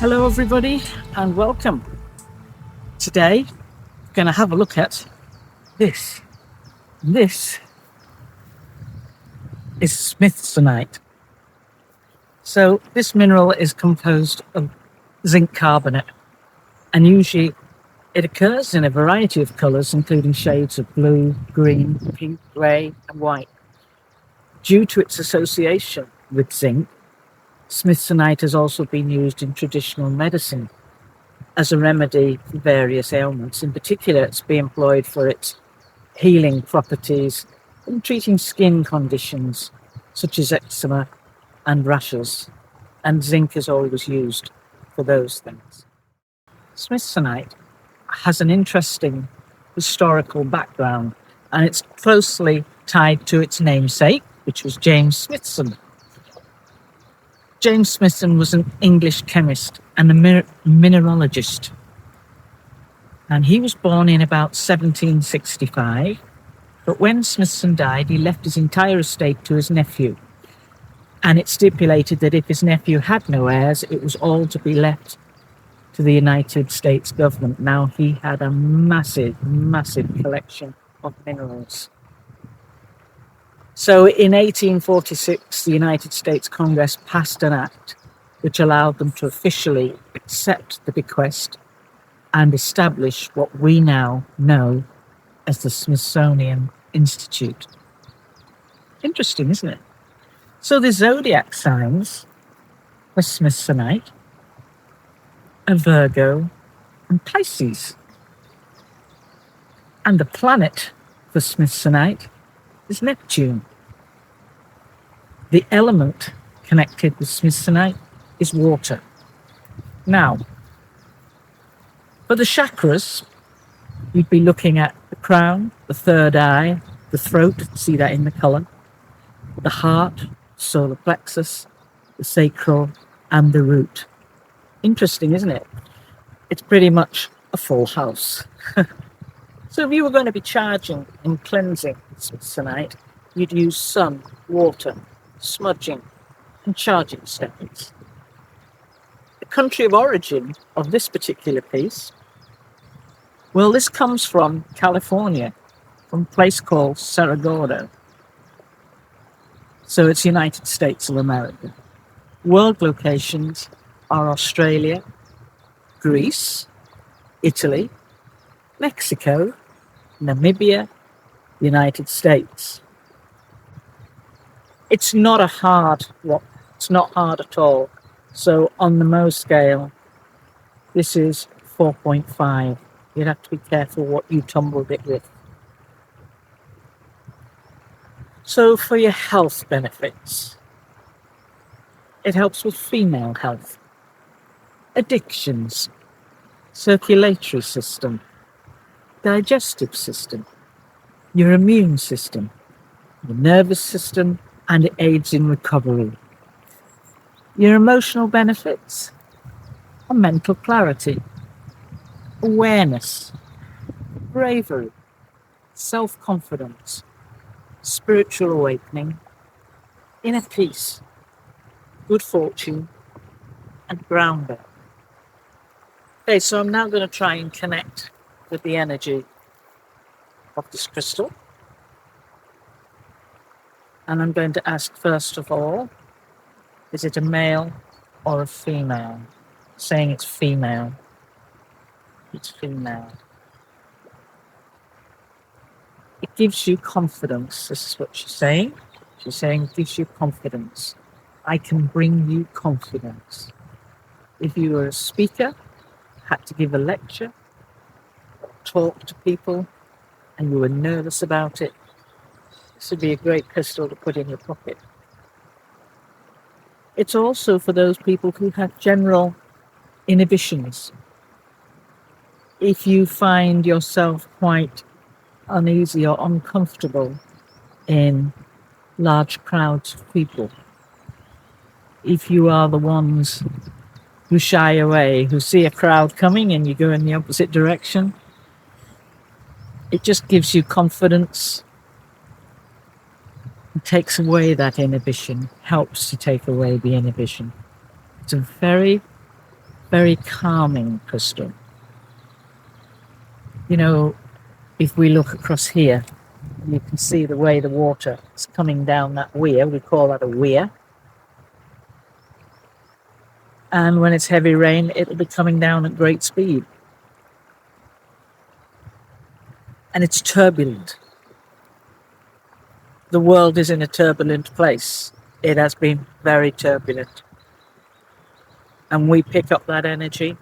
Hello everybody and welcome. Today we're going to have a look at this. This is Smithsonite. So this mineral is composed of zinc carbonate, and usually it occurs in a variety of colours including shades of blue, green, pink, grey and white. Due to its association with zinc, Smithsonite has also been used in traditional medicine as a remedy for various ailments. In particular, it's been employed for its healing properties in treating skin conditions such as eczema and rashes, and zinc is always used for those things. Smithsonite has an interesting historical background, and it's closely tied to its namesake, which was James Smithson. James Smithson was an English chemist and a mineralogist, and he was born in about 1765, but when Smithson died, he left his entire estate to his nephew, and it stipulated that if his nephew had no heirs, it was all to be left to the United States government. Now, he had a massive collection of minerals. So in 1846, the United States Congress passed an act which allowed them to officially accept the bequest and establish what we now know as the Smithsonian Institute. Interesting, isn't it? So the zodiac signs for Smithsonite are Virgo and Pisces. And the planet for Smithsonite is Neptune. The element connected with Smithsonite is water. Now, for the chakras, you'd be looking at the crown, the third eye, the throat, see that in the colour, the heart, solar plexus, the sacral, and the root. Interesting, isn't it? It's pretty much a full house. So if you were going to be charging and cleansing Smithsonite, you'd use sun, water, smudging, and charging stones. The country of origin of this particular piece, well, this comes from California, from a place called Cerro Gordo. So it's United States of America. World locations are Australia, Greece, Italy, Mexico, Namibia, United States. It's not a hard rock. It's not hard at all. So on the Mohs scale, this is 4.5. You'd have to be careful what you tumbled it with. So for your health benefits, it helps with female health, addictions, circulatory system, digestive system, your immune system, your nervous system, and it aids in recovery. Your emotional benefits are mental clarity, awareness, bravery, self-confidence, spiritual awakening, inner peace, good fortune, and grounding. Okay, so I'm now going to try and connect with the energy of this crystal. And I'm going to ask, first of all, is it a male or a female? Saying it's female. It's female. It gives you confidence. This is what she's saying. She's saying it gives you confidence. I can bring you confidence. If you were a speaker, had to give a lecture, talk to people, and you were nervous about it, this would be a great crystal to put in your pocket. It's also for those people who have general inhibitions. If you find yourself quite uneasy or uncomfortable in large crowds of people, if you are the ones who shy away, who see a crowd coming and you go in the opposite direction, it just gives you confidence. It takes away that inhibition, helps to take away the inhibition. It's a very, very calming crystal. You know, if we look across here, you can see the way the water is coming down that weir. We call that a weir. And when it's heavy rain, it'll be coming down at great speed. And it's turbulent. The world is in a turbulent place. It has been very turbulent. And we pick up that energy.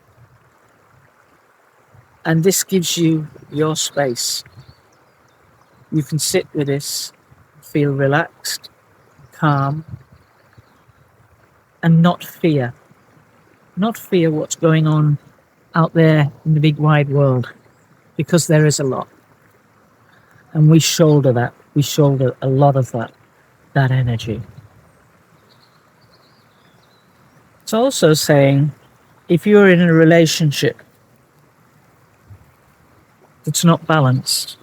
And this gives you your space. You can sit with this, feel relaxed, calm, and not fear. Not fear what's going on out there in the big wide world, because there is a lot. And we shoulder that. We shoulder a lot of that energy. It's also saying, if you're in a relationship that's not balanced,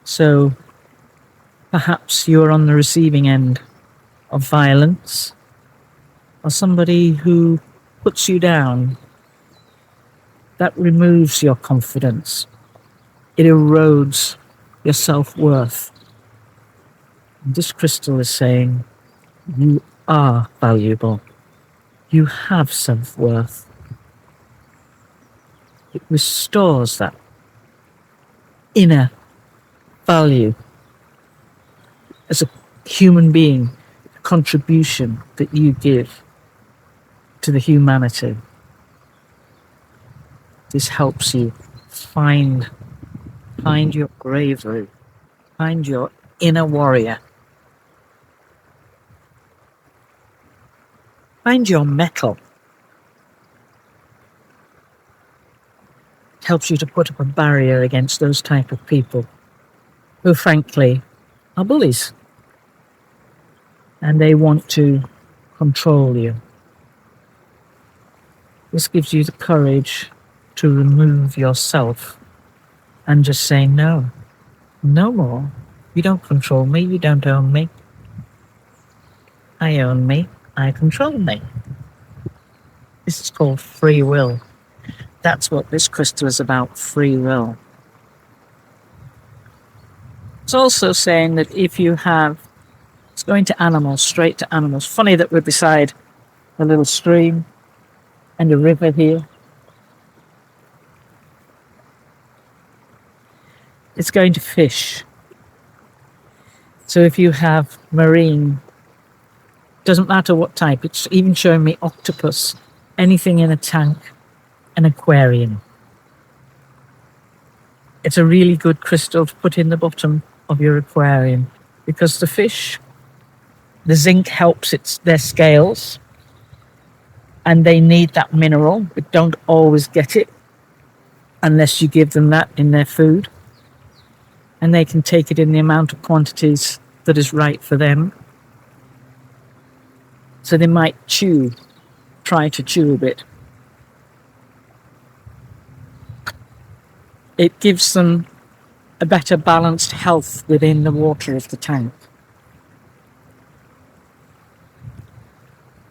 so perhaps you're on the receiving end of violence, or somebody who puts you down, that removes your confidence. It erodes your self-worth. And this crystal is saying, you are valuable. You have self-worth. It restores that inner value as a human being, a contribution that you give to the humanity. This helps you find your bravery, find your inner warrior, find your mettle. It helps you to put up a barrier against those type of people who frankly are bullies and they want to control you. This gives you the courage to remove yourself and just say, no, no more. You don't control me. You don't own me. I own me. I control me. This is called free will. That's what this crystal is about, free will. It's also saying that if you have, it's going to animals, straight to animals. Funny that we're beside a little stream and a river here. It's going to fish. So if you have marine, doesn't matter what type, it's even showing me octopus, anything in a tank, an aquarium. It's a really good crystal to put in the bottom of your aquarium because the fish, the zinc helps their scales and they need that mineral, but don't always get it unless you give them that in their food. And they can take it in the amount of quantities that is right for them. So they might try to chew a bit. It gives them a better balanced health within the water of the tank.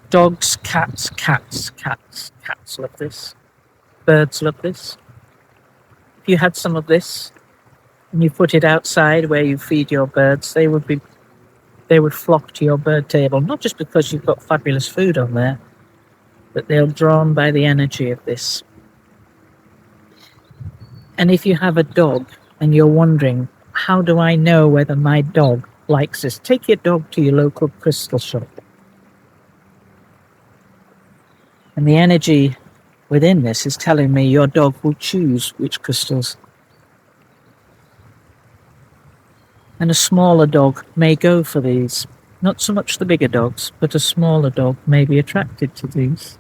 Dogs, cats love this. Birds love this. If you had some of this and you put it outside where you feed your birds, they would flock to your bird table, not just because you've got fabulous food on there, but they're drawn by the energy of this. And if you have a dog and you're wondering, how do I know whether my dog likes this? Take your dog to your local crystal shop. And the energy within this is telling me your dog will choose which crystals. And a smaller dog may go for these. Not so much the bigger dogs, but a smaller dog may be attracted to these.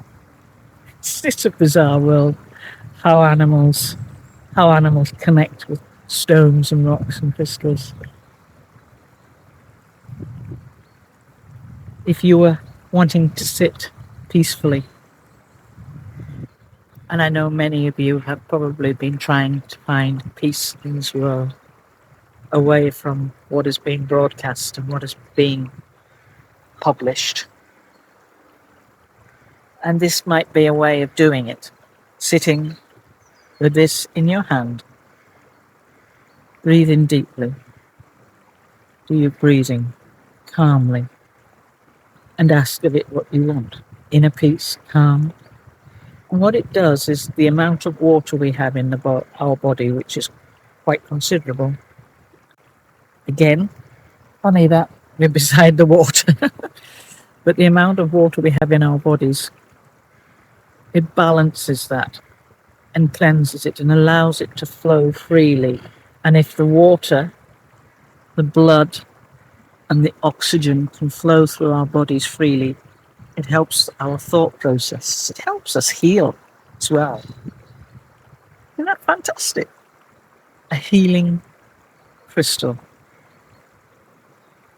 It's a bizarre world, how animals connect with stones and rocks and crystals. If you were wanting to sit peacefully, and I know many of you have probably been trying to find peace in this world, away from what is being broadcast and what is being published. And this might be a way of doing it. Sitting with this in your hand, breathe in deeply. Do your breathing calmly and ask of it what you want. Inner peace, calm. And what it does is the amount of water we have in our body, which is quite considerable. Again, funny that we're beside the water. But the amount of water we have in our bodies, it balances that and cleanses it and allows it to flow freely. And if the water, the blood, and the oxygen can flow through our bodies freely, it helps our thought process. It helps us heal as well. Isn't that fantastic? A healing crystal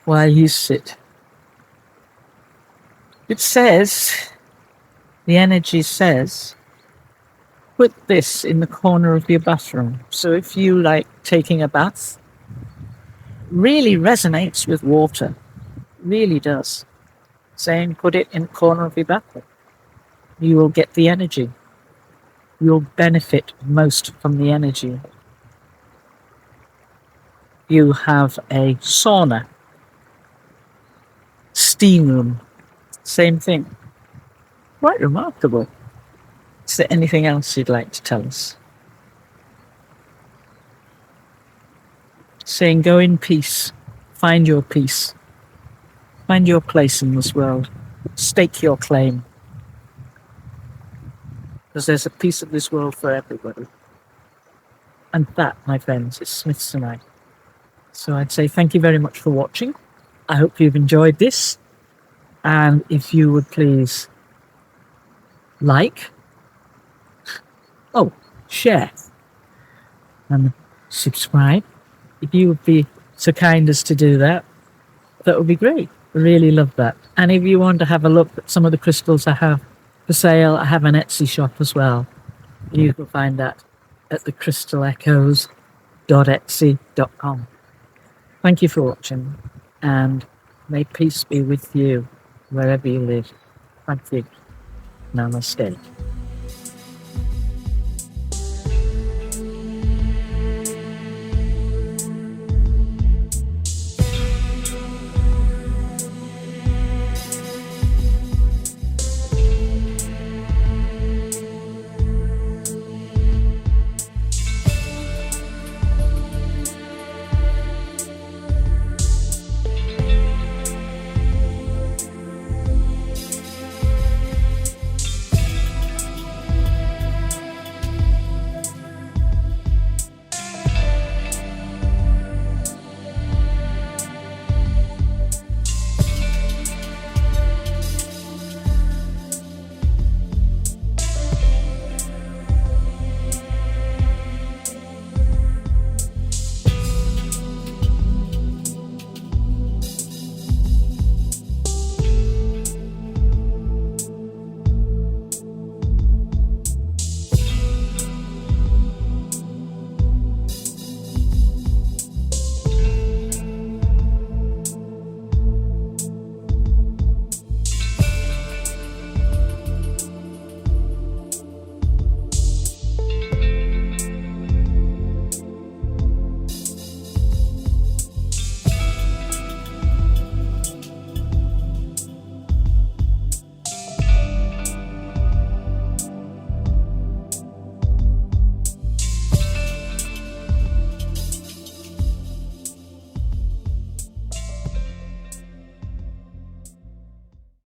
while you sit. It says, the energy says, put this in the corner of your bathroom. So if you like taking a bath, really resonates with water, really does. Saying put it in the corner of your bathroom. You will get the energy. You'll benefit most from the energy. You have a sauna, steam room, same thing. Quite remarkable. Is there anything else you'd like to tell us? Saying go in peace, find your peace, find your place in this world, stake your claim. Because there's a piece of this world for everybody. And that, my friends, is Smithsonite. So I'd say thank you very much for watching. I hope you've enjoyed this. And if you would please share and subscribe. If you would be so kind as to do that, that would be great. I really love that. And if you want to have a look at some of the crystals I have for sale, I have an Etsy shop as well. You can find that at thecrystalechoes.etsy.com. Thank you for watching, and may peace be with you wherever you live. Thank you. Namaste.